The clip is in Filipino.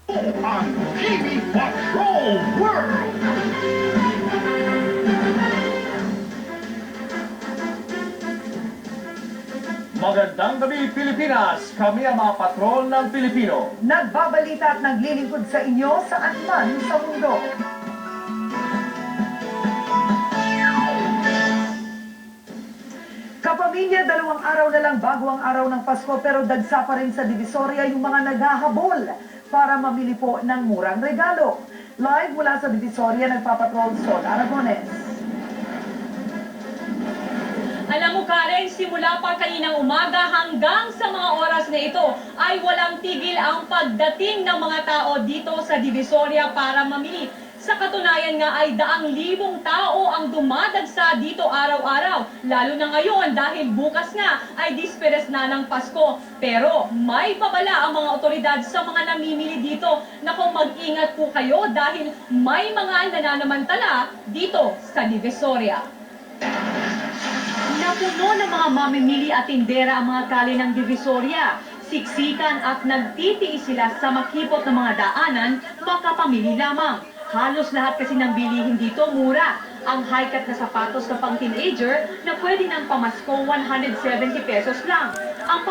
Ang TV Patrol World! Magandang gabi, Pilipinas! Kami ang mga patrol ng Pilipino. Nagbabalita at naglilingkod sa inyo saan man sa mundo. Kapamilya, 2 araw na lang bago ang araw ng Pasko pero dagsa pa rin sa Divisoria yung mga naghahabol para mamili po ng murang regalo. Live mula sa Divisoria, nagpapatrol Sol Aragones. Alam mo Karen, simula pa kaninang umaga hanggang sa mga oras na ito ay walang tigil ang pagdating ng mga tao dito sa Divisoria para mamili. Sa katunayan nga ay 100,000 tao ang dumadagsa dito araw-araw. Lalo na ngayon dahil bukas nga ay disperes na ng Pasko. Pero may babala ang mga otoridad sa mga namimili dito na kung mag-ingat po kayo dahil may mga nananamantala dito sa Divisoria. Napuno ng mga mamimili at tindera ang mga kali ng Divisoria. Siksikan at nagtitiis sila sa makipot ng mga daanan, makapamili lamang. Halos lahat kasi ng bilihin dito mura. Ang high-cut na sapatos na pang teenager na pwede ng pamasko 170 pesos lang. Ang